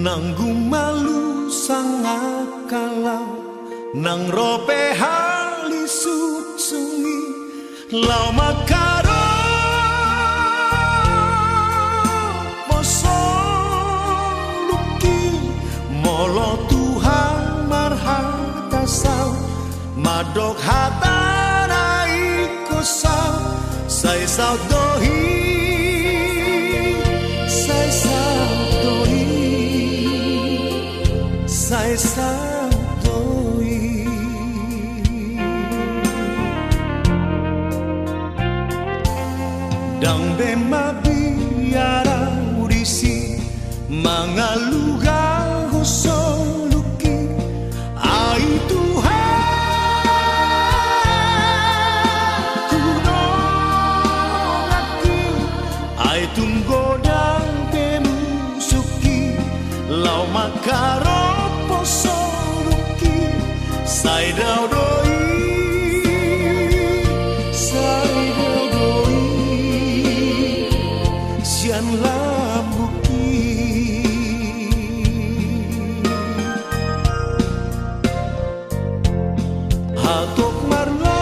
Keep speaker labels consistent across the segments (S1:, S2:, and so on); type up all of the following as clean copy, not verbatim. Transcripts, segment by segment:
S1: nanggung malu sangat kalau nang rope hali sungi lau makaro poso luki molo Tuhan marhata sau madok hatarai kosau sai sau dohi sai sau dohi sai sau dohi dang bema biara urisi mangaluga hosoluki ai Tuhan kudolaki ai tunggodang temusuki lau makaro posoluki sai daudoi sai daudoi sian lambuki hatok marlo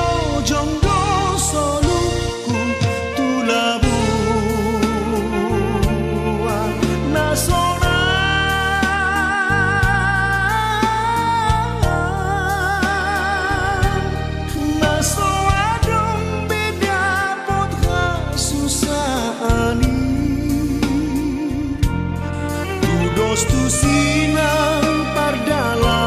S1: jonggo soluku tulabu nasona naso adong beda potra susani tudos tu sinang pardalanaki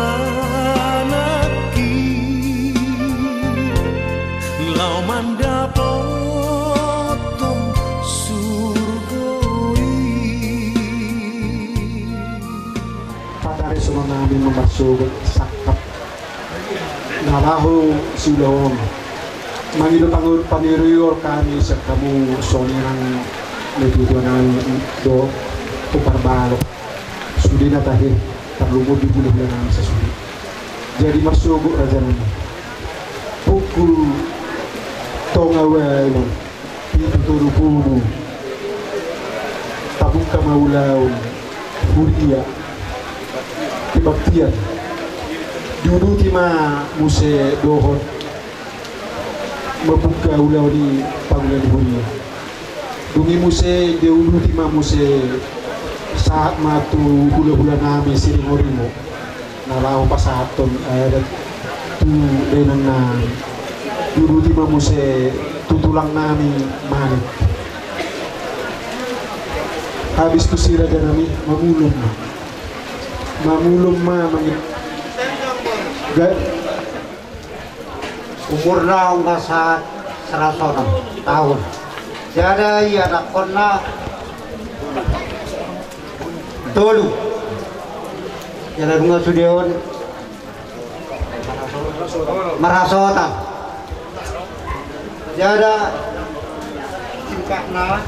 S1: lau mandapotong surgoi
S2: Padare semua namin memasuk sakap narahu silom mangido panirior kami sa kamu sonirang netutuanan do uparbalo sudi na tahir terlumud di buluh namin sa sudi jadi masuk raja namin pukul tongaway pitutulupulu tabung kamaulaw huria kibaktian dulu tima muse dohon membuka ulau di panggilan huria dungi muse dulu tima muse saat matu hula-hula nami siring orimo nalau pasaton ada tu denan na dulu tima muse tutulang nami manik habis tu siraga nami mamulum mangit
S3: umurna nggak saat 100 tahun tiada ia nakonna tolu jadi bunga sudion marasota jadi singkatna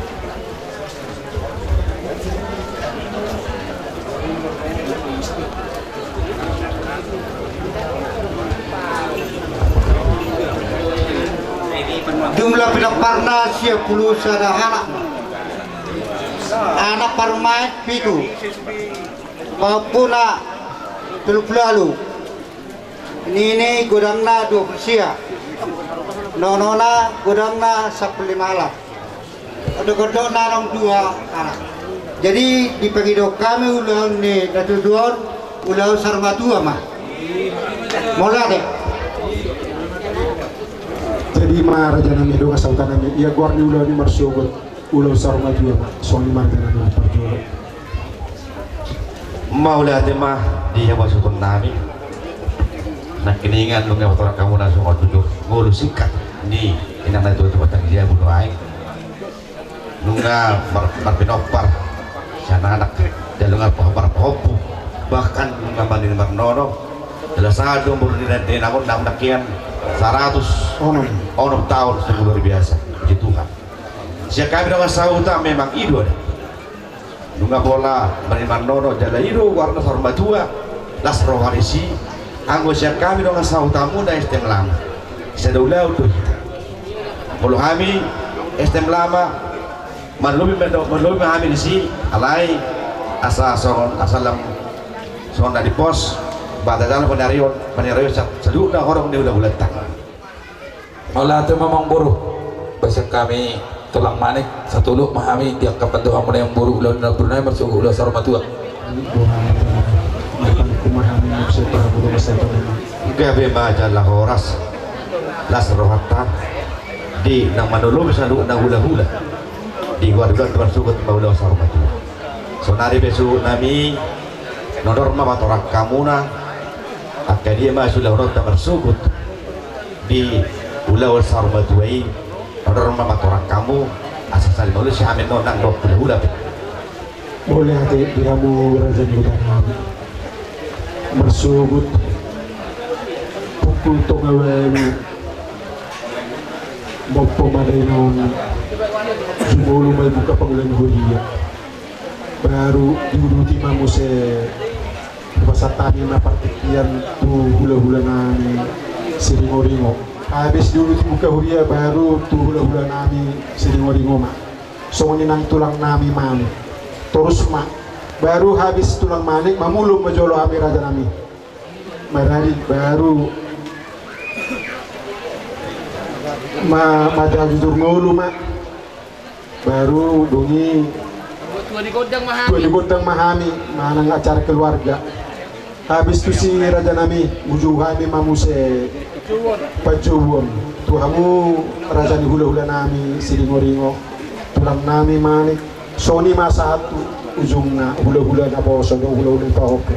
S3: jumlah pinaparna siya puluh sadahana anak parmain pitu papuna tulupulalu ini godangna 20 sia nonona godangna 15 ada godong narong 2 anak jadi di pagido kami ulang ni natuduan ulang sarmatua mah mola deh
S2: jadi raja nami do kasautan nami ia guar ni ulau ni marsugot ulau sarma jua soni marga nami parjolo
S4: maula mah dia masuk nami nak keningan lu ngau orang kamu langsung mau tujuh ngulu sikat ni inang na itu tempat dia bunuh aing nungga marpinopar sana anak dan nungga pohon bahkan nungga banding marnono dalam satu umur di namun nakian 100 onom tahun sungguh luar biasa puji Tuhan siapa kami dengan sauta memang ido ada nungga bola menerima nono jala ido warna sarma tua las roharisi anggo siapa kami dengan sauta muda estem lama sedaulau tuh kalau kami estem lama melubi kami di si alai asa songon asalam sonda di pos batasan penarion seluruh orang dia udah buletak
S5: Mula itu memang buruh bahasa kami tulang manik satu lu memahami tiap kapan doa mana yang buruh ulah berenai bersuku ulah sarma tua
S4: gabe majalah horas las rohata di nang manulu bisa lu nang hula-hula di warga tuan suku ulah sarma tua sonari besu nami norma matorak kamuna akadia ma sudah rota bersukut di ulah sarma tuai norma matorak kamu asal malu si amin nang dok hula
S2: boleh hati diramu raja utama bersubut pukul tongawelu bopo madainon jumulu may buka pangulan huliya baru diuruti mamuse pasatani na partikian tu hula-hula nami siringo-ringo habis diuruti buka huliya baru tu hula-hula nami siringo-ringo ma soalnya nang tulang nami mami terus ma baru habis tulang manik mamulung majolo kami raja nami marari baru majal jujur ngulu ma baru dungi tua di godang mahami manang acara keluarga habis tu si raja nami ujung kami mamuse pajuwon tuhamu raja ni hula-hula nami siringo-ringo tulang nami manik soni masa satu ujungnya hula-hula na boso ng hula-hula pa hope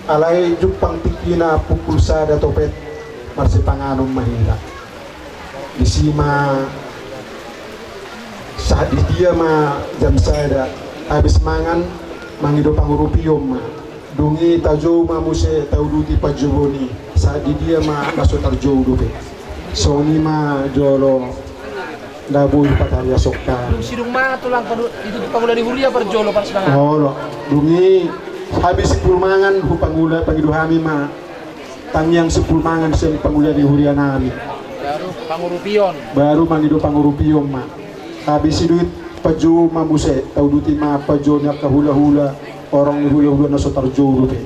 S2: alay jupang tikina pupulsada topet marsi panganong mahila isima saat dia ma jam sada habis mangan mangido pangurupiyom ma dungi tajo ma muse tauduti pajuboni saat dia ma masuk tarjo dope soni ma jolo daboy patarya sokka
S6: sidung ma tulang itu di pangula di hulia per jolo pas banget
S2: oh dungi habis 10 mangan hu pangula pagiduhami ma tangyang 10 mangan sen pangula di hulia nami baru mangido pangurupiyon ma habis duit pajo mamuse tauduti ma pajo nya kahula-hula orang hula-hula na so tarjo rupe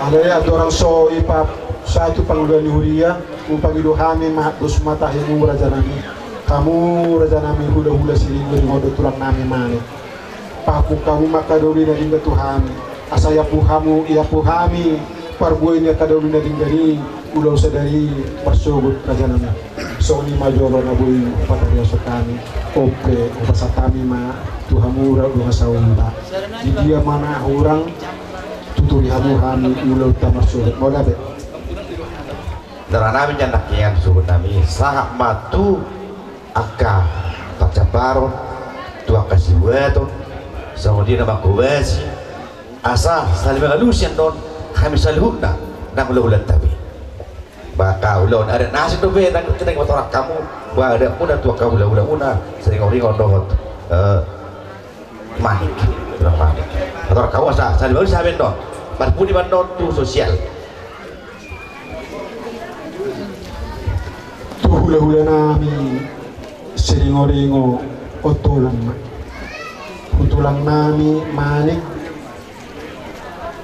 S2: ada orang so ipap satu pangula di hulia hu pagiduhami ma dos mata himu raja nami kamu raja nami hula-hula siling dari modo tulang nami mane paku kamu makadori dari Tuhami asaya puhamu ia puhami parbuinya kadori dari ulau sadari bersugut raja nami soni majolo nabui pataria sokami ope pasatami ma tuhamu ra saunta di dia mana orang tuturi hamu hami ulau tamarsugut mau dapat
S4: darah nami jandak yang sugut nami sahak matu aka pacaparon tua kasih weton sama dia nama kuwasi asa saling ngalusian don kami salihuna nak ulah-ulah tabi baka ulon ada nasi tu be nak kita motor kamu ba ada pun tua kamu ulah-ulah sering orang dohot manik berapa motor kamu asa saling ngalusian saben don parpuni bandon tu sosial
S2: tu hula-hula nami siringo-ringo otulang utulang nami manik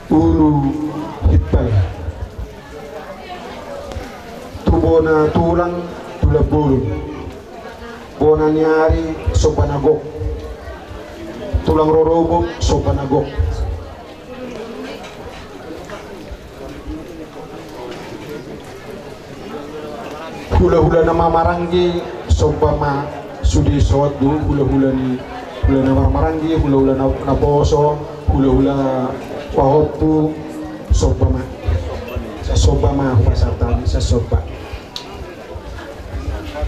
S2: ulu hipal tu bona tulang tula bulun bona niari sopanagok tulang rorobok sopanagok hula-hula nama marangi sobama sudi sawat dulu hula-hula ni hula nama marangi hula-hula na boso hula-hula wahopu sobama sa sobama pasatan sa soba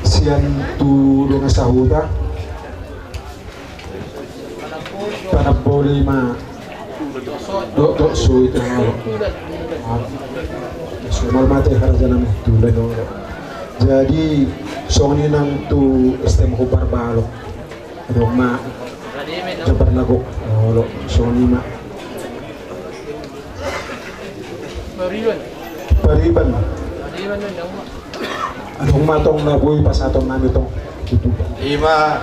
S2: sian tu dengan sahuda panapoli ma dok so itu sumal mate harga nama tulen jadi soni nang tu stem hopar balok roma jabar nagok lo soni ma pariban anong matong na boy pasatong nami tong
S4: ima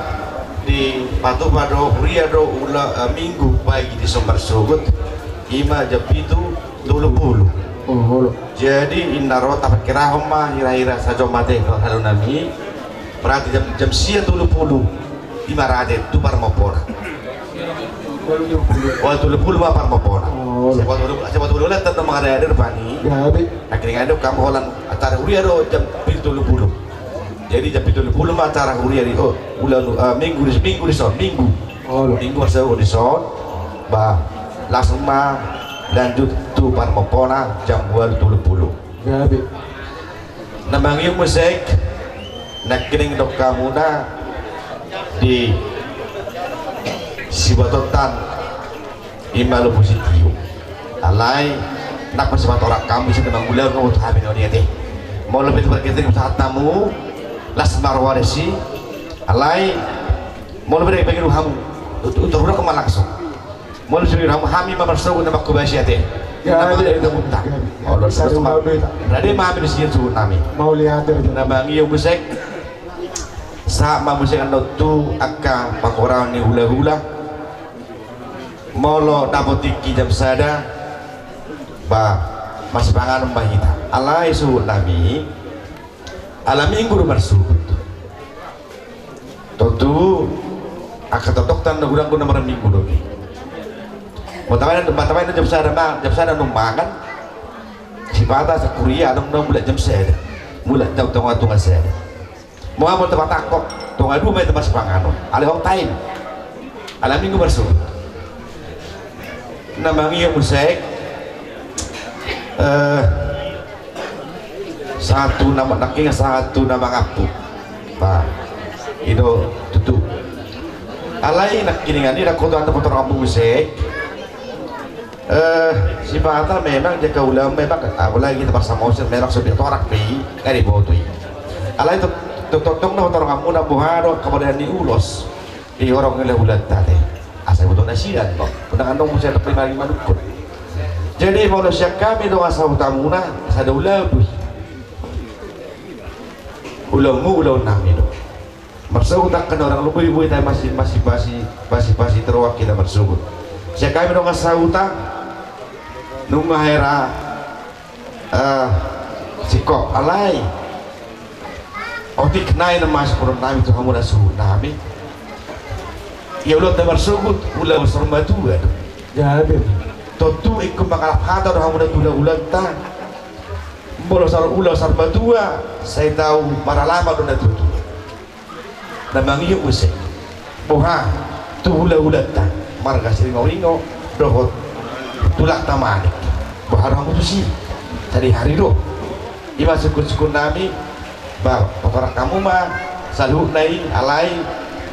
S4: di patu pado huria do ula minggu pagi di sombar sugut ima japitu 20.
S2: Oh,
S4: Jadi indaro tapat kira homa hira-hira saja mate kalau nami berarti jam sia 20 lima rade tu parmopona. Waktu 20 parmopona. Siapa dulu lah tentang mengenai pani.
S2: gabi.
S4: Akhirnya ada kamu holan acara uriaro jam 70. Jadi jam 70 acara uriaro minggu di son minggu. Minggu asal di son, bah langsung mah lanjut tu parmopona jam 20.
S2: Gabi.
S4: Namang yung musik nakining dok kamu na di Sibatotan Imalu Positiyo alay nakpasibat orang kami sa namang ulang ng utahamin o niya mau lebih terkait saat tamu las marwaresi alay mau lebih dari bagian kamu untuk udah kemalaksong mau lebih dari kamu kami memersogun na makubasya nama dari temuta Allah sama berarti mami di sini tuh nami
S2: Mau lihat dari
S4: namang yung musik sa mamusik ano tu akka pakorang ni hula-hula molo dapotiki jam sada ba mas pangan bahita alai su nami alami guru marsubut tentu akka totok tan gulang guna minggu dobi matawain jam sada numbangan si pata sa Korea nung mulai jam sada mulai jam tengah sada mau tempat takok tunggu dulu main tempat sepanganon alih hong time alam minggu bersut namanya musik satu nama naking satu nama ngapu pak itu tutup alai nak kini ngani nak kotor atau kotor kampung musik si Pata memang jaga ulama memang apalagi tempat sama usir merah sudah torak pi dari bawah tu alai itu totong na motor kamu na buharo kemudian diulos di orang yang ulat tadi asal betul nasihat kok pedang andong musya terima lima dukun jadi manusia kami dong asal utamuna asal ulabu ulamu ulau nami dong maksud takkan orang lupa ibu kita masih terwak kita bersubut siya kami dong asal utang nunggu hera sikok alai otik naik nama sepuluh nami tu kamu dah suruh nami ya ulah tak bersebut ulah berserma tu kan
S2: Gabi.
S4: tentu ikut makalap hata dah kamu dah ulah tak boleh ulah serba tua saya tahu para lama dah tu namang iyo usai boha tu ulah tak marga seringo dohot tulak tamani boha kamu tu sih dari hari do ima sukun nami bah orang kamu mah selalu naik alai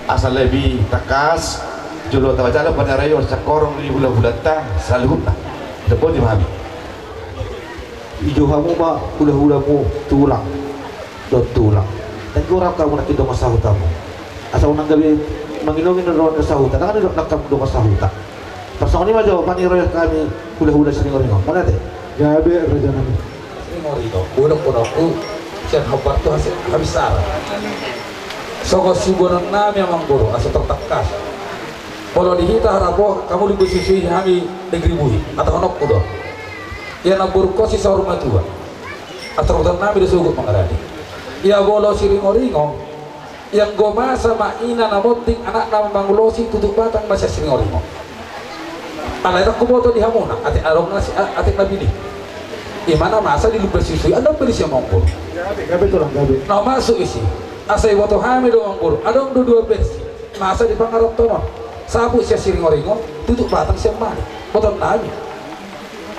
S4: asal lebih takas julo tawajalah pada rayo sekorong di bulan-bulan selalu tak dapat dimahami
S7: ijo kamu mah hula-hulamu tulang dan kurang kamu nak idong masahutanmu asal nang gabi mangilongin ron masahutan kan idong nak kamu dong masahutan pasang ini mah jawaban iroy kami hula-hula sering-sering mana teh
S2: Gabi raja nami.
S5: Sering udah sian hobar tu habis arah soko sibunan nami amang buru asal tertakas kalau dihita harapo kamu dibusisui kami negeri buhi atau honok kudo ya nabur kosi sahur matua atau hutan nami disugut mengaradi ya bolo siringoringo yang goma sama ina namoting anak nama mangulosi tutup batang masih siringoringo alai tak kuboto di hamuna ati arong nasi ati nabini mana masa di lupa siswi ada beli siapa mangkur
S2: Gabi tulang gabi.
S5: nah masuk isi asai waktu hamil doang mangkur ada dua besi masa di pangarap tono sabu sia siring oringo tutup batang siapa mana potong nami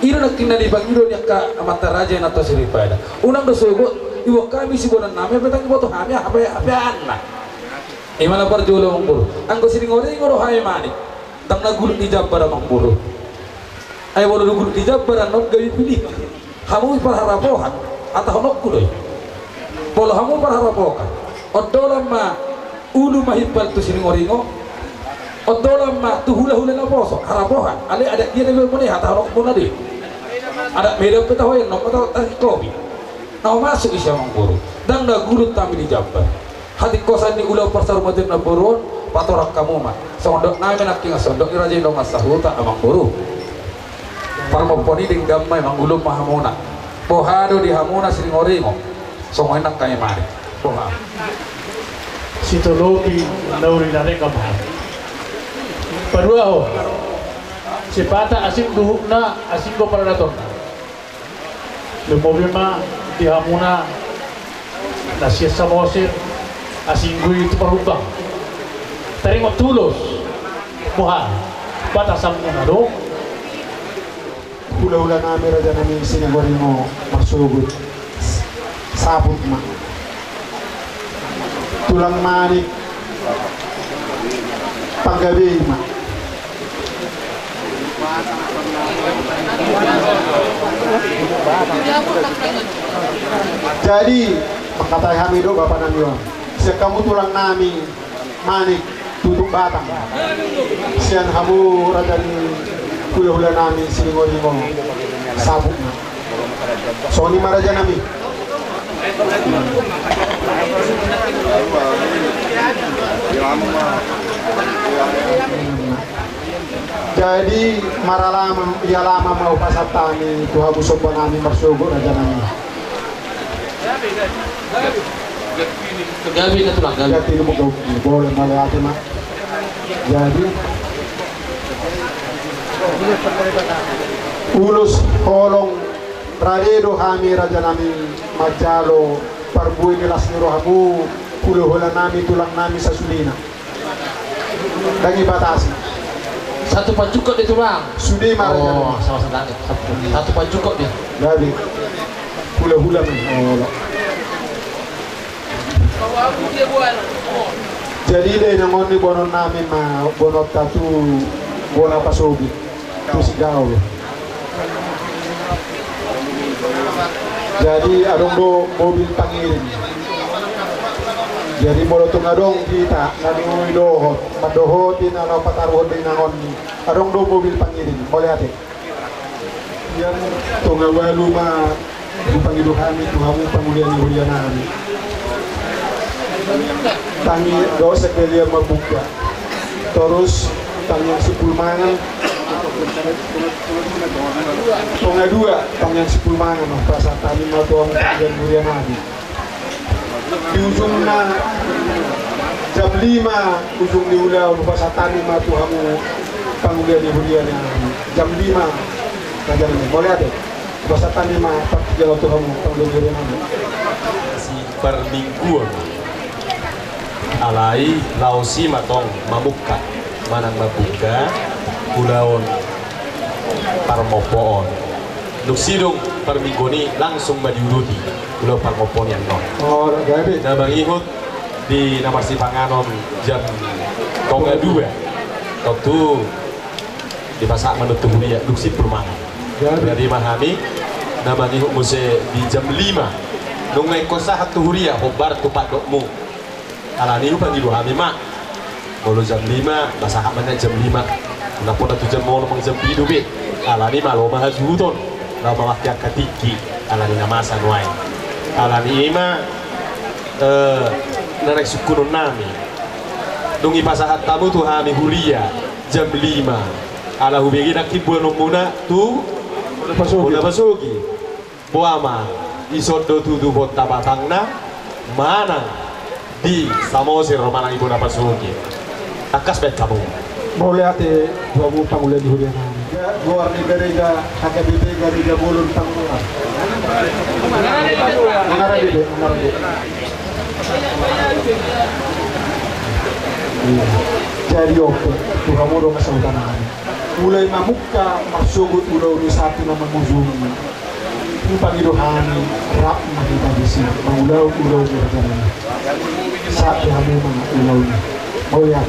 S5: ira nak tina di bagi dunia ka amata raja atau siri pada unang dosugo ibu kami si bonan nami petang waktu hamil apa anak mana perjulo mangkur anggo siring oringo roh hamil mani tang nagulut di jabbar mangkur ayo walau nagulut di jabbar non gawi pilih kamu parharapohan atau honok kudoy polo kamu parharapokan odolam ma ulu mahibal tu siring oringo odolam ma tu hula-hula na poso harapohan ale ada dia lebih muni atau honok pun ada ada beda peta hoyen no peta kopi na masuk isya mangkuru dan na gulut tampil di Jabar hati kosan di ulau pasar motif na buron patorak kamu mah sondok nami nak kinga sondok iraje dong asahuta amang buru parmoponi ding gamay manggulum mahamuna pohado di hamuna siring oringo songo enak kaya mari poha
S8: sitologi nauri nare kamah padua ho sipata asing duhukna asing ko paradator le problema di hamuna na siya sa mosir asing gui itu perubang terima tulus muha batasam muna do
S2: hula-hula namin raja namin sinagori mo magsugod sabot ma tulang manik panggabi ma jadi mengkatai hamido bapak namiwa siya kamu tulang nami manik tutup batang siyan kamu raja ni hula-hula namin sinigori mo sabot na so ni maraja namin jadi maralama ya lama mau pasatani tuha busok namin marsugo raja namin
S6: Gabi na tulang gabi.
S2: Gati mo boleh malati ma jadi ulus holong radedo hami raja nami majalo parbui nilas niro hamu hula-hula nami tulang nami sa sulina dangi batasi
S6: Satu pancukot dia tulang.
S2: sudi maraja
S6: Oh, sama sedang. Satu pancukot dia.
S2: gabi hula-hula mi jadi deh nangon ni bonon nami ma bonot tatu bona pasogi tu sigaw jadi adong do mobil pangirin jadi molotong adong kita nanoy dohot madohotin ala pataruhon din nangon ni adong do mobil pangirin boleh ate yan tunga walu ma pangiduhani tuhamu pangulian ni hulianani tangi do sekelia mabuka terus tangi sepulmangan tunga dua tangi sepulmangan perasaan tani mau tuang pangiduhan hulianani di ujungnya jam 5 ujung di ulah bahasa tani matu hamu pangulian di hurian jam 5 ngajar ini boleh ada bahasa tani mah jalan tuh hamu pangulian di hurian
S9: si per mingguan alai lausi matong mamuka manang mabuka pulauan parmopoon Luksidong per minggu ini langsung diuruti pulau parmopon yang non.
S2: Oh, gabe.
S9: Nah, bang Ihud di nomor si Panganon jam 02 waktu di pasak menutup dia Luksi Permana. Dari Mahami, nah bang Ihud muse di jam 5 nunggu kosa hatu huria hobar tupak dokmu. Alani lu panggil Hami mak. Kalau jam 5 bahasa hak mana jam 5. Kenapa tu jam mau nomong jam 7 bit. Alani malu mahal suhuton. Lama waktu katiki alani namasa nuai alani ima narik sukunun nami dungi pasahat tamu tu hami hulia jam 5 ala hubegi nakib bulan nomuna tu udah pasugi buama isodo tudu bota batangna mana di samosir romanang ibu dapat pasugi akas bet kamu
S2: boleh ate dua bu pangulian di hurian luar negara HKBP Garuda Bulun Pangulan mengarah di jadi oke tuh kamu dong kesultanan mulai mamuka masuk udah satu nama muzumi upang idohani rak mahita bisi maulau ulau berjalan saat kamu ulau mau ya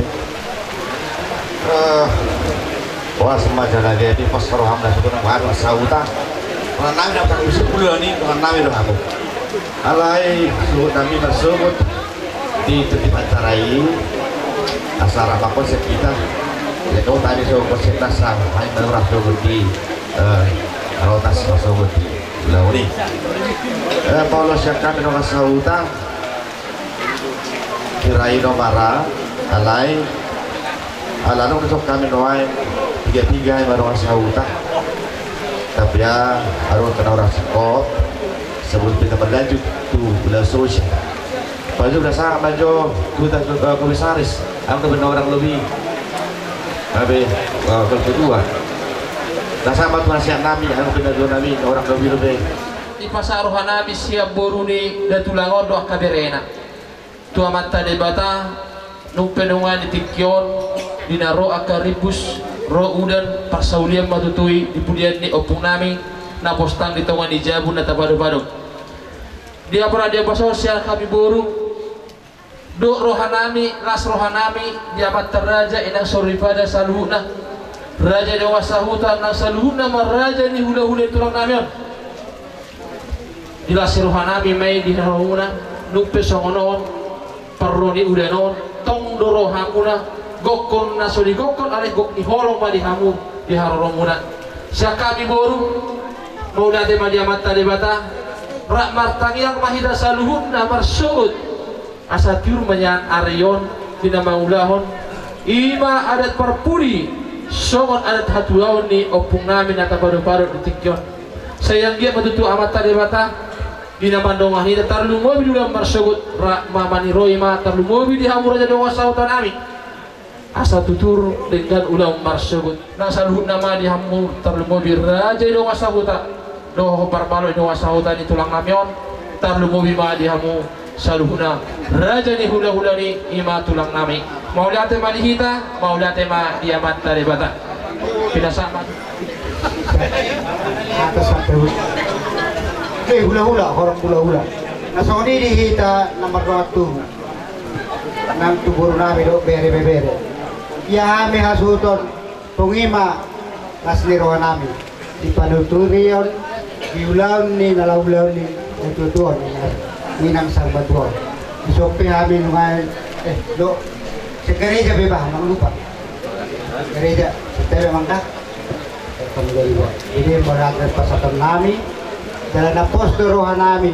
S4: wah semacam lagi di pos roham dan suku nama sauta renang dapat usut bulan ini renang itu aku alai suku kami tersebut di tepi pancarai asal apa konsep kita ya kau tadi suku konsep dasar main menurut suku di rotas suku di pulau ini Paulo siapkan dengan sauta kirai nomara alai alanu besok kami doain 33 yang baru sauta tapi ya harus kena orang sekot sebelum kita berlanjut tuh bila solusi baju udah sama baju kita komisaris aku benar orang lebih tapi kedua nah sama tuh nasihat nami aku benar dua nami orang lebih
S6: di pasar rohanabi siap boruni dan tulangon doa kaberena tua mata debata numpenungan di tikyon dinaro akaribus ro udan pasaulian matutui di pudian ni opung nami na postang di tongan di jabun na tabado-bado dia pernah dia pasal siar kami boru do rohanami las rohanami dia matar raja inang sorifada saluhna raja dewa sahuta nang saluhna maraja ni hula-hula tulang namion dilas rohanami may di haruna nupe songonon parroni udanon tong do rohanguna gokon na soli gokon ale gok ni holong ma di hamu di haroromuna sia kami boru mau nade ma dia mata debata rak martangiang mahida saluhun na marsud asatir menyan arion dina maulahon ima adat parpuri songon adat hatulaon ni opung nami nata baru-baru ditikyon sayang dia matutu amat debata dina mandongah ni tarlu mobil udah marsugut rak mamani roima tarlu mobil di hamu raja donga sautan ami asa tutur dengan ulang marsugut na saluhun nama di hamu tarlu mobil raja donga sauta doho barbalo donga sauta ni tulang namion tarlu mobil ma di hamu saluhuna raja ni hula-hula ni ima tulang nami mau lihat tema dihita mau lihat tema diamat dari bata pinasama
S3: atas sampai hula-hula orang hula-hula nasoni dihita nomor 2 nang tubur nami do bere ya kami hasuton pengima nasli rohan nami di panuturion di ulang ni nalau-ulang ni tutuan minang salbatuan isope kami nungan do sa gereja bebah nang lupa gereja setelah mangka pemgaliwa ini berat pasatan nami dalam apostol rohan nami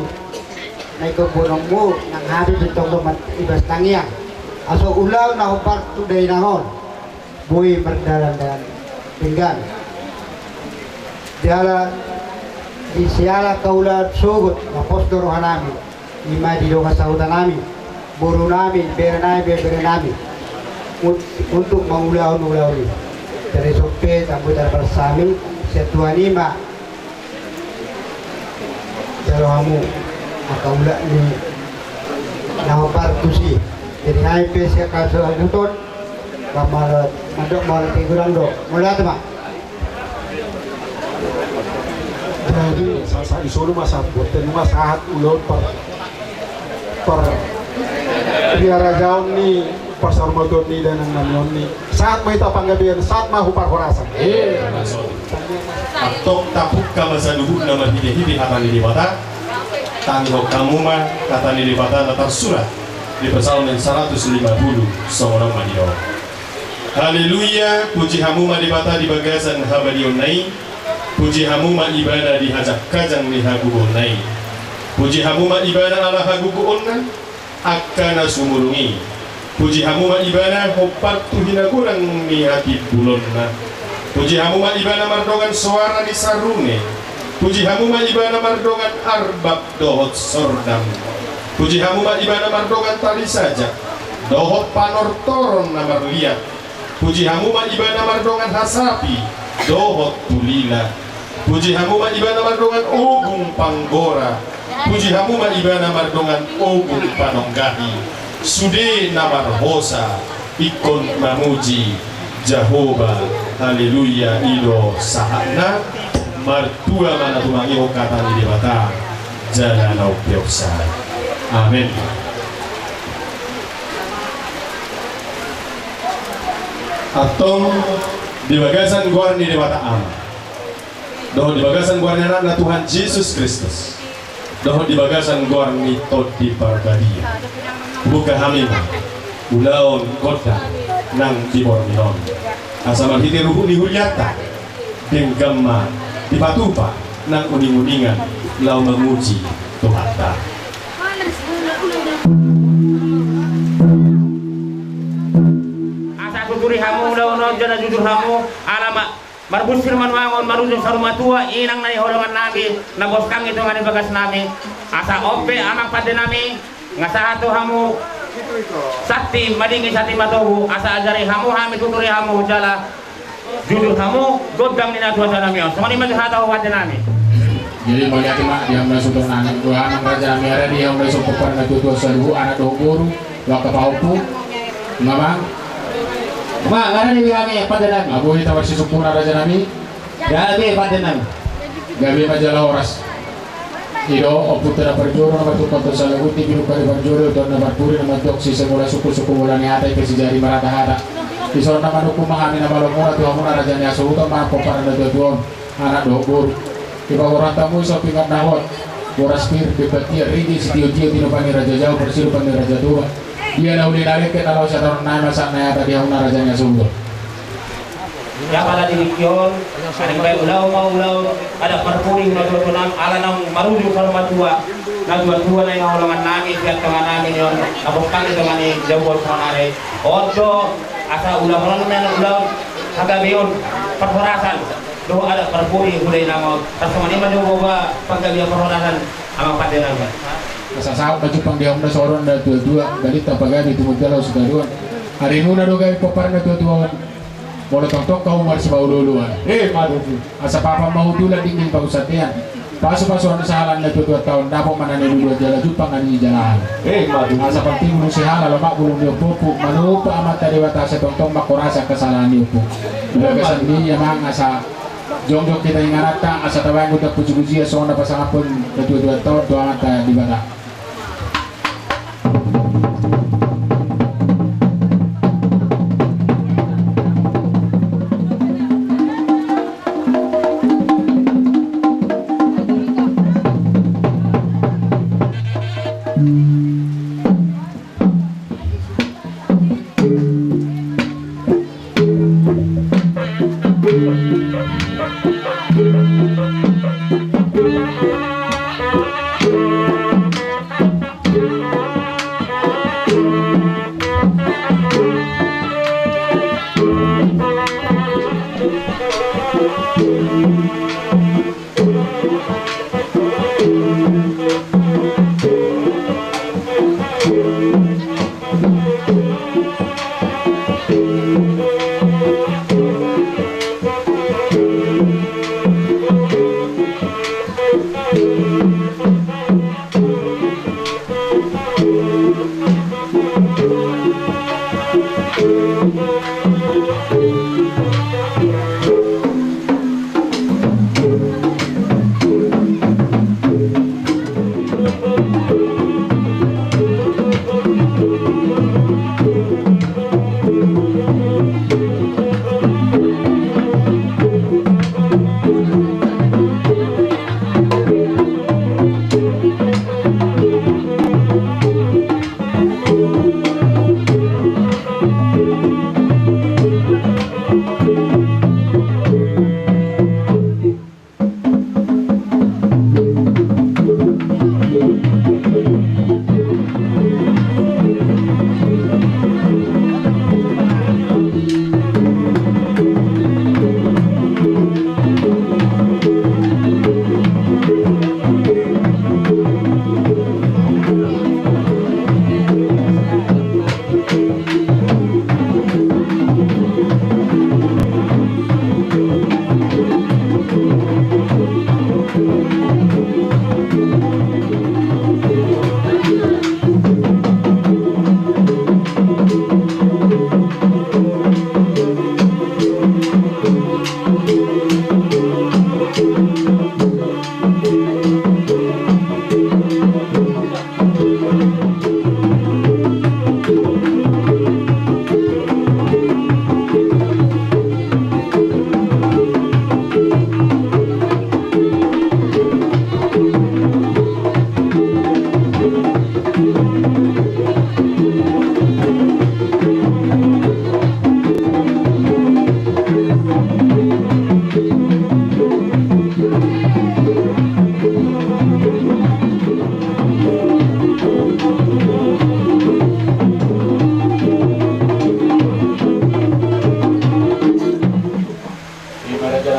S3: na ikabunong nang habis itong lumat ibas tangiang aso ulaw na hupar tuday nangon buhay merdalan dan pinggan diala di siala kaulat sugut apostol rohan nami lima di doa sahutan nami buru nami bere nami untuk mengulau ini dari sope tambutan bersami setua lima jalohamu maka ulah ni nahopar tusi jadi hai pesia kaso nuton kamal mandok mal tiguran do mulat ma
S2: jadi saat isolo masa boten masahat ulon per biara jaun ni pasar motor ni dan namion ni saat may tapanggabian saat mahu parkorasan
S9: Atok tapuk kamasa duhuk nama hide-hide hatani di bata tanggok kamu mah katani di bata latar surat di Psalmen 150 seorang madiyo haleluya puji hamu mah di bata di bagasan habadion nai puji hamu mah ibadah di hajak kajang di hagubon nai puji hamu mah ibadah ala hagubon nan akana sumurungi puji hamu mah ibadah hopat tuhina kurang ni hati bulon na puji hamu mah ibadah mardongan suara di sarune puji hamu mah ibadah mardongan arbab dohot sordam puji hamu mah ibadah mardongan tali saja dohot panor toron namar liat puji hamu mah ibadah mardongan hasapi dohot tulila puji hamu mah ibadah mardongan ogung panggora puji hamu mah ibadah mardongan ogung panonggahi sude namar hosa ikon mamuji Jehovah haleluya ido sahana martua mana tumangi kata di dewata jalan pioksa amin atong di bagasan guar ni dewata am doh di bagasan guar na Tuhan Yesus Kristus doh di bagasan guar ni todi parbadia buka hamil ulaon kota nang timor minon asal hiti ruhu ni huryata denggamma di patupa nang uning-uningan lau memuji Tuhan ta
S10: asa kukuri hamu lau non jana jujur hamu alama marbus firman wangon marujung saruma tua inang nai holongan nami na bos kang itu ngani bagas nami asa ope amang pada nami ngasa hatu hamu sakti madingi sati matohu asa ajari hamu hami tuturi hamu jala jujur hamu godang nina tua sana mion semani mati hata pada nami.
S11: Jadi mau lihat mak dia mulai sudah nanam dua anak raja merah dia mulai sudah pada tujuh seribu anak dua buru waktu paupu mamang
S10: mak ada di kami pada nami
S11: abu kita masih sempurna raja nami
S10: gabe pada nami
S11: gabe majalah oras ido oputera perjoro nama tu kontor salaguti biru kali perjoro dan nama puri nama doksi semula suku-suku mulai hati kesejari merata hata di sana nama duku mengambil nama lomora tuh hamuna raja nya sultan mah koparan ada tuan anak dua buru di bawah orang tamu iso pingat nahot boras pir bebatia ridi sitio-tio tino pani raja jauh persiru pani raja tua dia dah udah narik ke dalam satu nama sana tadi hauna rajanya sumber
S10: ya pada di kion ada baik ulau ada perpuri ulau tunam ala nang maruju kalau tua na tua na yang ulangan nami tiap tengah nami yon abang kang itu ngani jauh kanare ojo asa ulang agak beon perhorasan do ada perpuri budaya nama tasmani maju boga panggalia perhorasan amang pada nama
S11: asa saat baju pang dia umda soron da tua dari tapaga di tumut galau sudaruan hari nuna do gai popar na tua boleh tontok kau mar sebau duluan madu asa papa mau tulan dingin pa usatian pasu orang sahalan na tua tahun dapo manane dua jala jupang ani jalan madu asa penting nu sehala lemak bulung dia popu manupa amat tadi watase tontok makorasa kesalahan dia popu kesan dia mang asa jongjok kita ingarata asa tawang udah puji-puji so na pasang pun dua tahun doa mata di bata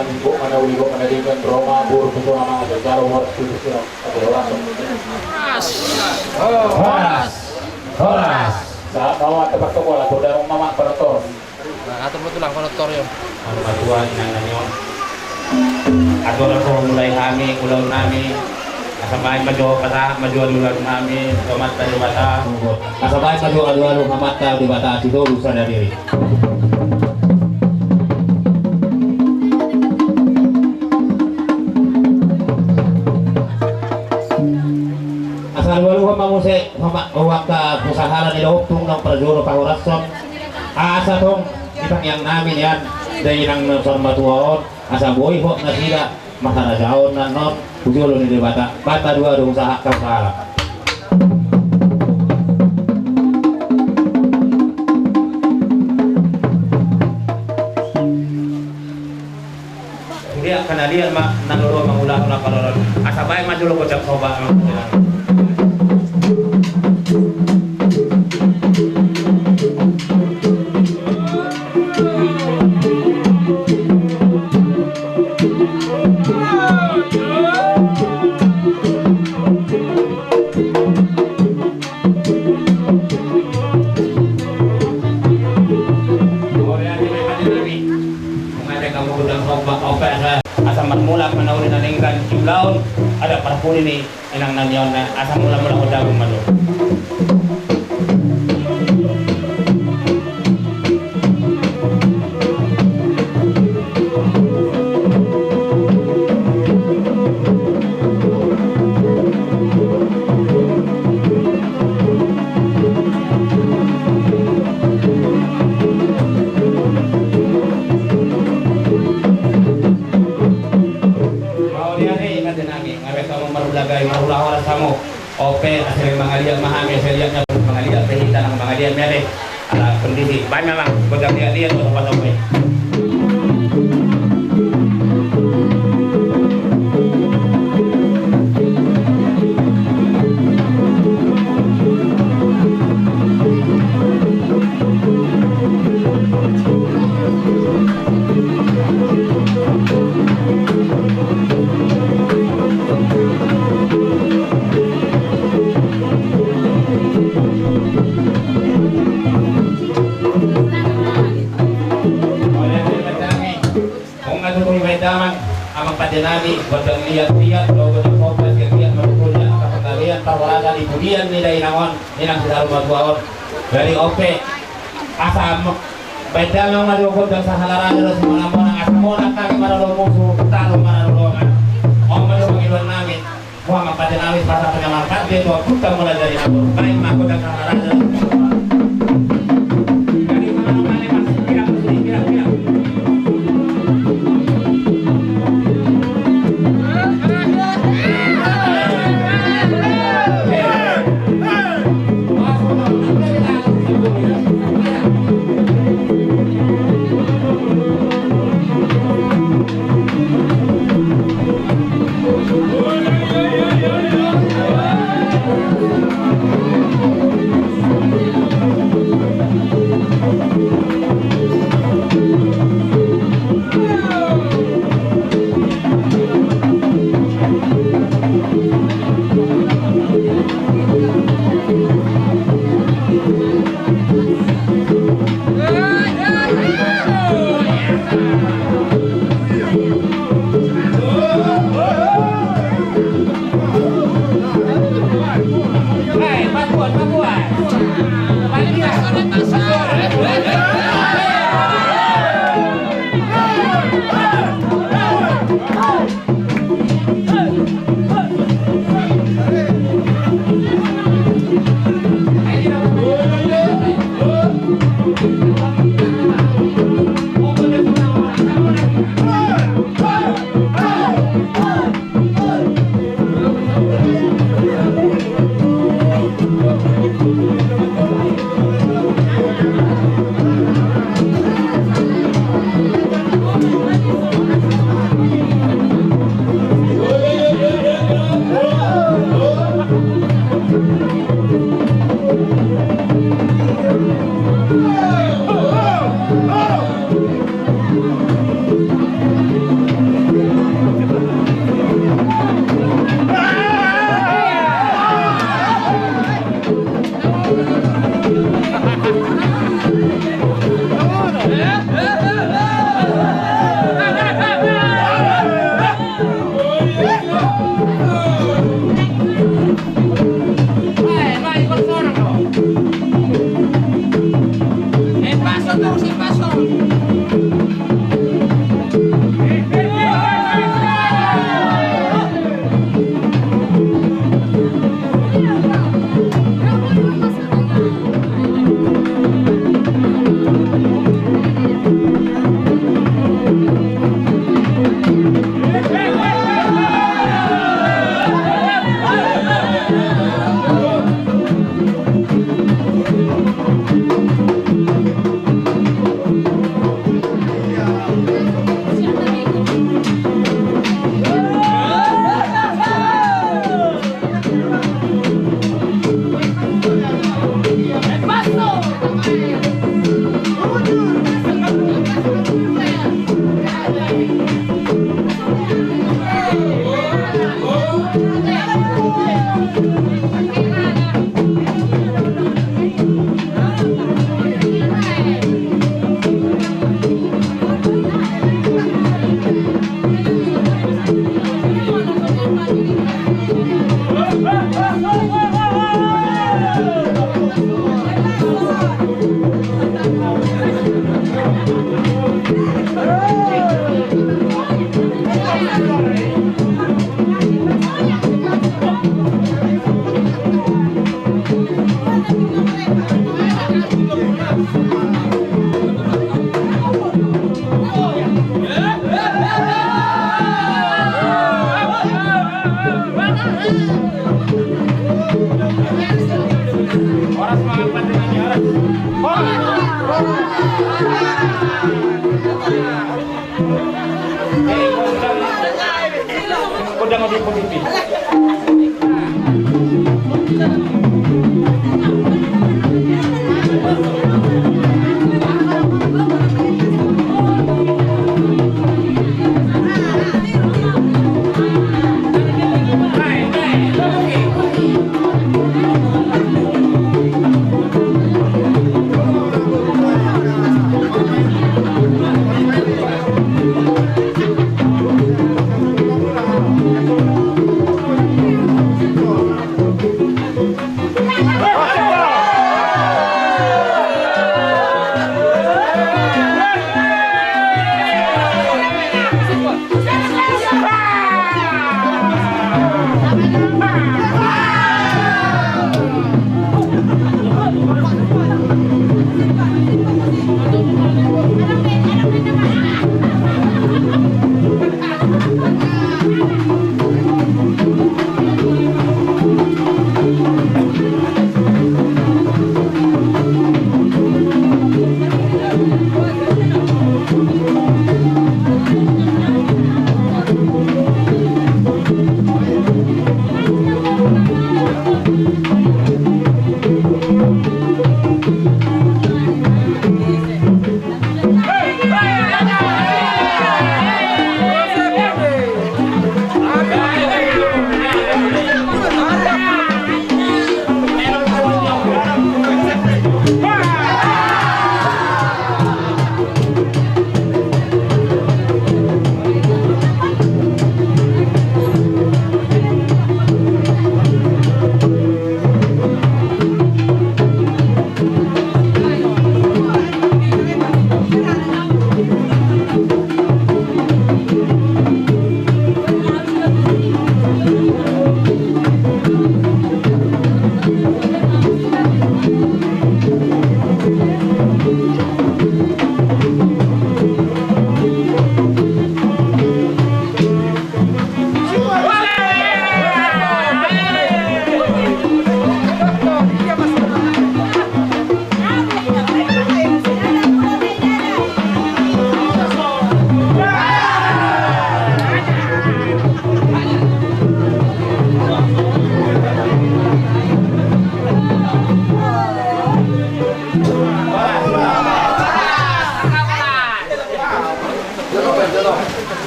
S11: minggu mana uli kok mana dengan Roma buru betul nama ada jauh harus duduk sudah ada langsung horas saat bawa tempat toko lah sudah mama operator
S6: atur betul lah operator yo
S10: Batuan nang atur ako mulai kami ulang nami asabay majo pata majo ulang nami tomat tayo bata
S6: asabay majo alu-alu hamata di bata itu urusan dari diri asal-alu mamuse waktu usaha ni doktung ng prajuro pahurason asa tong itang yang namin yan dari nang formatuaon asa boy ho na sila makarajaon na non ujulo ni bata dua dong usaha kau salah
S10: dia kana dia naluro mangulang na karoron asabay majo ko jak soba mula manawin na linggan jumlaon ada parpuni ni inang nanyon na asam mula ko daw malo marula samo ope asal mangalian mahami seriaknya mangalian pehita ng mangalian mere ala kondisi banyak lang pegang dia tuh apa sampai amang patinami bodang lihat-lihat logo ng koples lihat manukulnya kapagalian pawarasan ibudian nila inangon nilang sidaru matuaon dari ope asam beda ng madukod ng sa halaran nila sa mga monang asam mo na kami manalumuso talo manalulungan o madukog iluan namin huwag ang patinami para panyamarkat dito kutang mula dari ako baik makod ang halaran nila dari mga naman mas pirang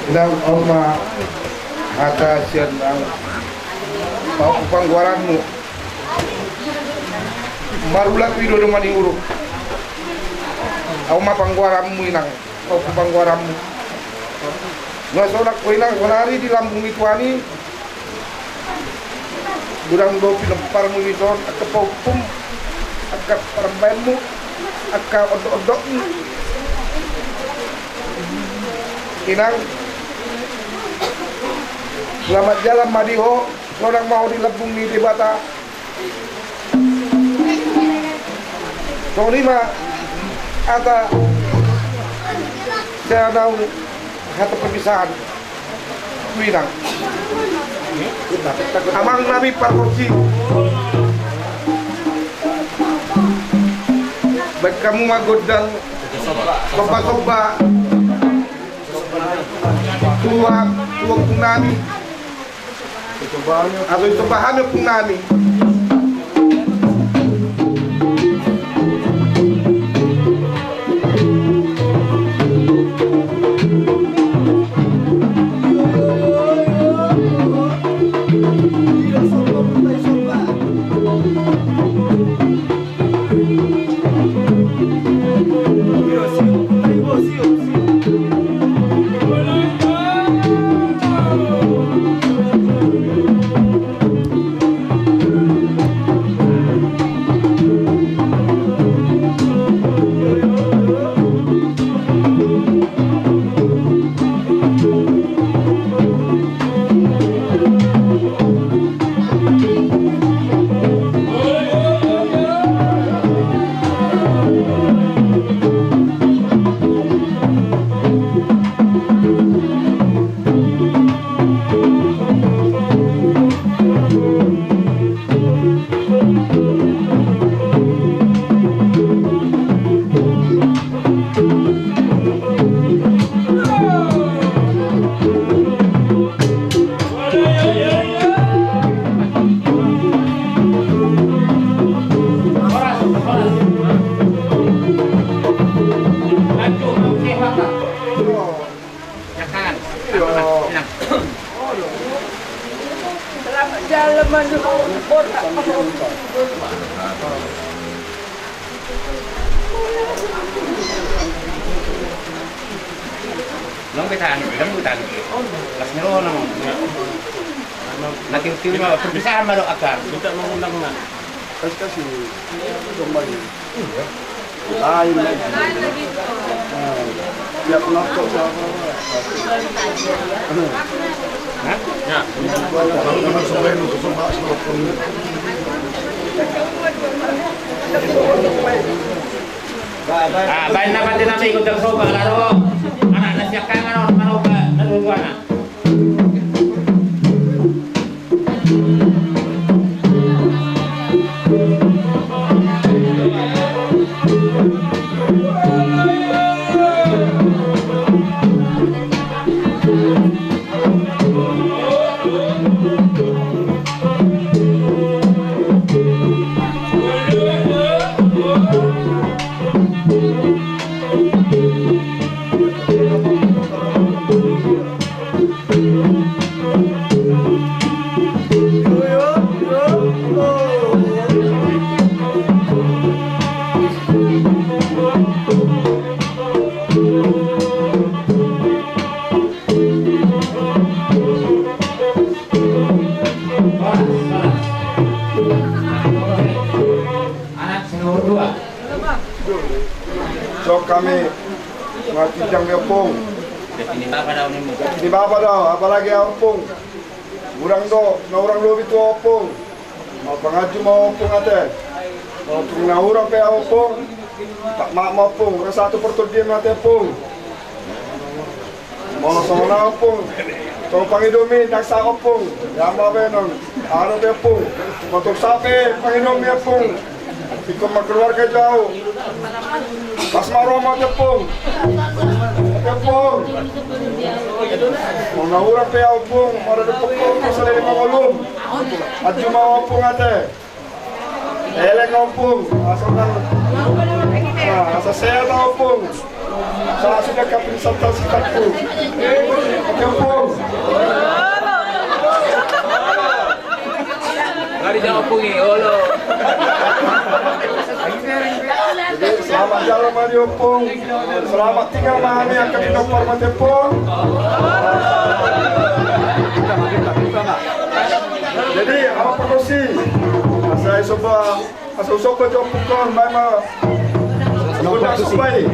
S12: Nang oma ata sian nang pangguaranmu marulak wido mani uru oma pangguaranmu inang pangguaranmu ngasonak ko inang konari di lambung ituani durang do pinempar mu ito ak paupum ak perembainmu ak odok-odokmu inang selamat jalan Madiho, orang mau dilebung di Bata. So ini mah ada saya tahu kata perpisahan. Winang. Amang Nabi Parkoci. Baik kamu mah godang soba-soba tua pun nami atau itu bahannya pun nami Selamat jalan menuju kota.
S10: Nong betan, dan butan. Las nero nang. Nanti mah perpisahan baru akar. Minta mengundang na.
S12: Kasih kembali. Lain lagi. Tiap nafsu siapa?
S10: Ya. Baik na pati namin ikut tersoba laro. Anak nasiak kangen mano ba naruguana.
S12: So kami matijang ngepong. Di baba daw, apalagi opong. Urang do, na urang lobi tu opong. Mau pangaju mau opong ate. Mau tungna urang pe opong. Tak mak mau opong, rasa satu pertudiem ate opong. Mau sona opong. Tong pangidomi nak sa opong. Yama benon. Aro pe opong. Untuk sape pangidomi opong. Ikut keluarga jauh. Pas maroma tepung. Tepung. Mau urang pe opung, mara tepung pasal 50. Aju mau opung ate. Eleng opung, asalan. Asa saya opung. Saya sudah kapin santal sikatku. Opung.
S10: Gari jangan opungi, olo.
S12: Jadi selamat jalan Mari Opung. Selamat tinggal Mahami akan dinompor Matepung. Jadi apa perkosi? Saya coba jopuk kon, memang sudah supaya.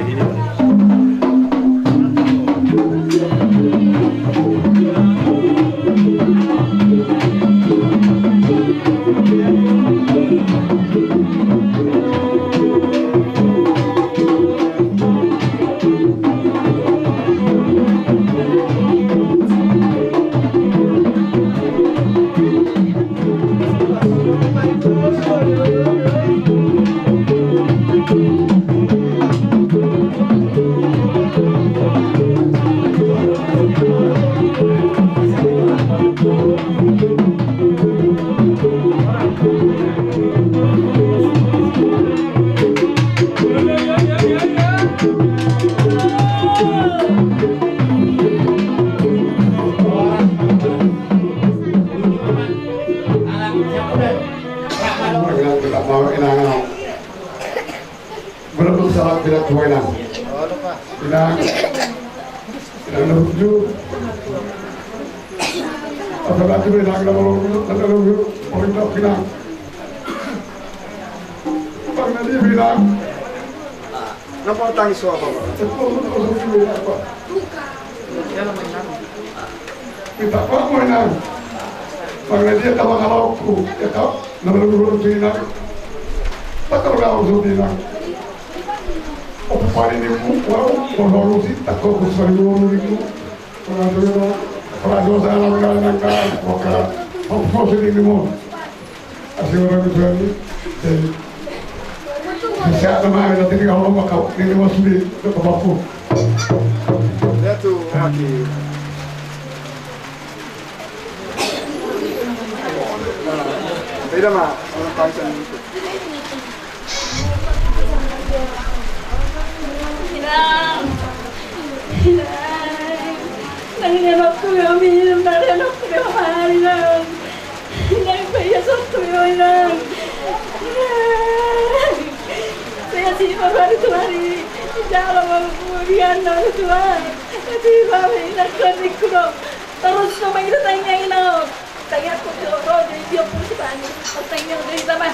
S12: Tidak kewenang. Tidak menuju. Apalagi bilang lalu orang bilang. Bang Nadi bilang. Nampak tangis apa? Minta apa menang? Bang Nadi tahu kalau aku, dia tahu. Nama lu bilang. Tak tahu kalau bilang. Ocupare di uno si takut kusariu di para dosa langgar maka fokus di mo asing orang itu bisa nama nanti kalau maka ini mau sulit ke bapu ya tuh lagi tidak mah orang Pakistan itu
S13: Nangin aku yang minum dari aku yang hari nang. Nang saya satu yang nang. Saya siapa hari Tuhan dalam kemudian nang Tuhan. Tiba nak kerikku terus cuma itu tanya ini. Tanya aku tu jadi dia pun sebani. Tanya dari sama.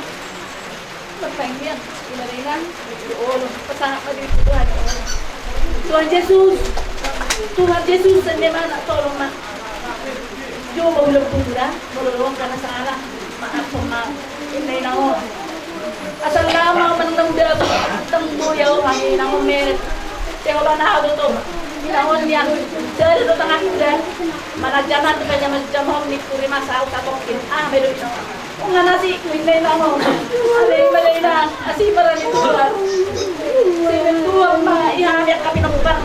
S13: Tanya ini kan. Oh pesan apa di Tuhan. Tuhan Yesus. Tuhan Yesus sendiri nak tolong mak. Jo mau lebih dah, tolong karena salah. Maaf sama ini nao. Asal lama menang dah temu ya orang ini nao mer. Tengok nak tu tu. Naon yang dari tengah dah. Mana zaman tu macam ni kuri masa utak mungkin. Meru itu. Ungan nasi ini nao. Alay na asih barang itu lah. Sini tuan mak iya dia kapinang bang.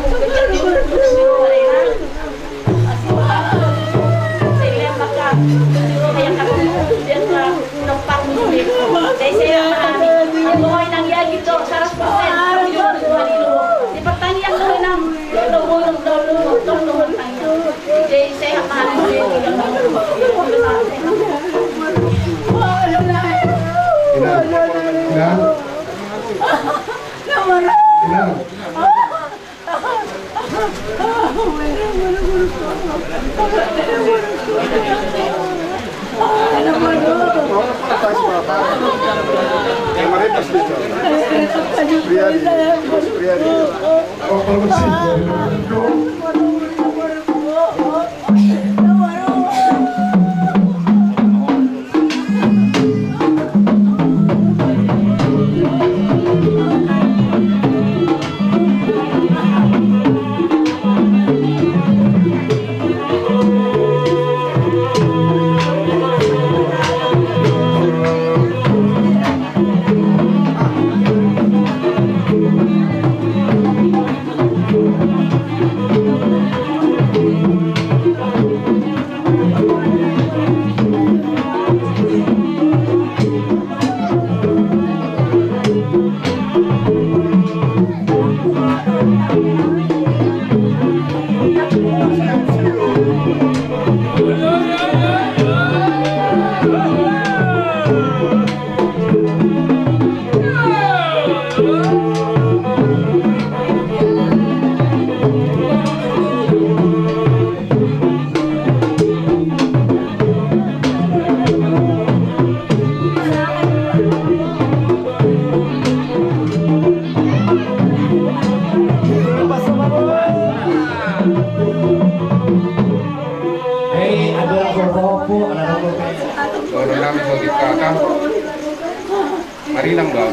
S14: Marinang ba?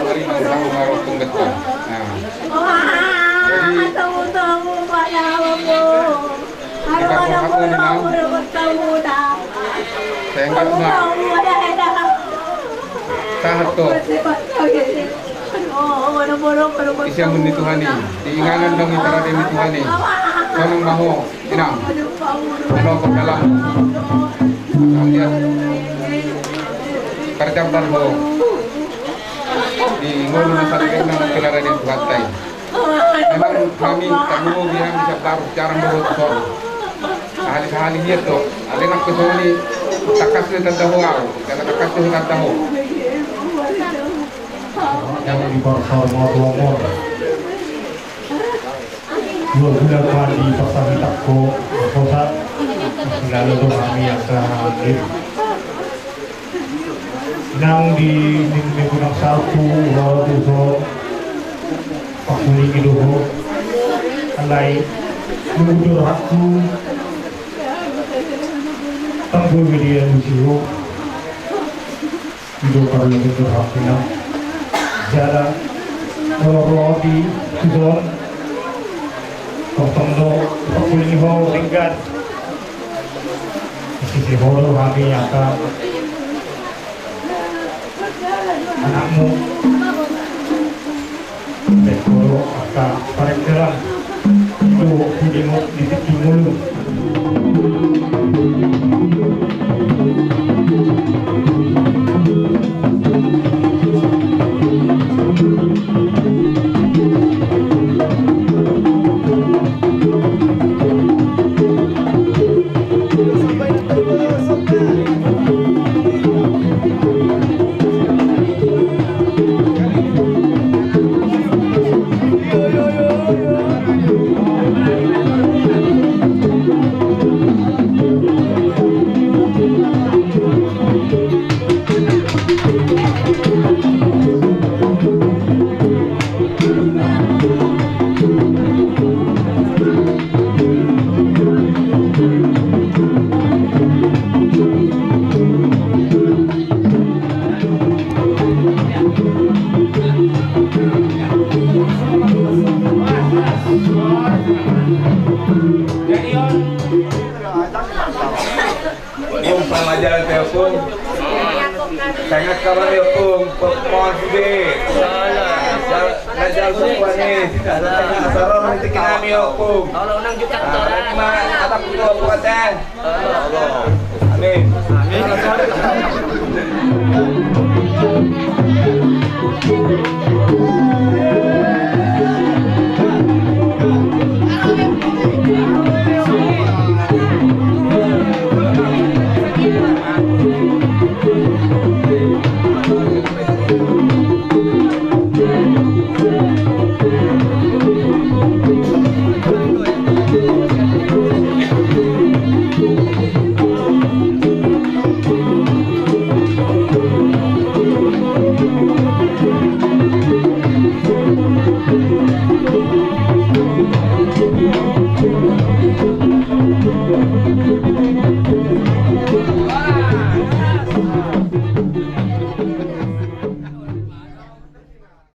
S14: Marinang lang marotong betul.
S13: Tahu-tahu pada aku. Ada kamu bertemu dah.
S14: Saya enggak enggak. Tahan to. Isi yang menituhani. Diinganan dong intara demi Tuhani. Sonong maho inang. Ano ko dalam. Kemudian kerja barho di ngolu nasarikan ng kilala din Tuhatay. Memang kami tamu bilang bisa baru jarang berotol. Ahli-ahli itu, ada nak kesoni takas ni tadahuau, karena takas ni tadahu.
S15: Yang di Borsor Motor. Dua bulan di pasar Takko, Kota. Lalu tu kami akan hadir. Nang di kurang satu, lalu tu pakuli kidogo, alai mundur aku, tanggul media musiro, hidup kalau mundur aku na, jalan orang di Suzon, kosong pakuli ho tinggal, sisi holo kami akan anakmu dekoro akan parekeran itu kudimu di mulu.
S16: Sama jalan telepon. Sangat kabar telepon. Pohon gede. Jalan semua nih. Sarong nanti kami opung.
S17: Kalau nang juga orang.
S16: Apa kuat kuatan. Amin. Amin.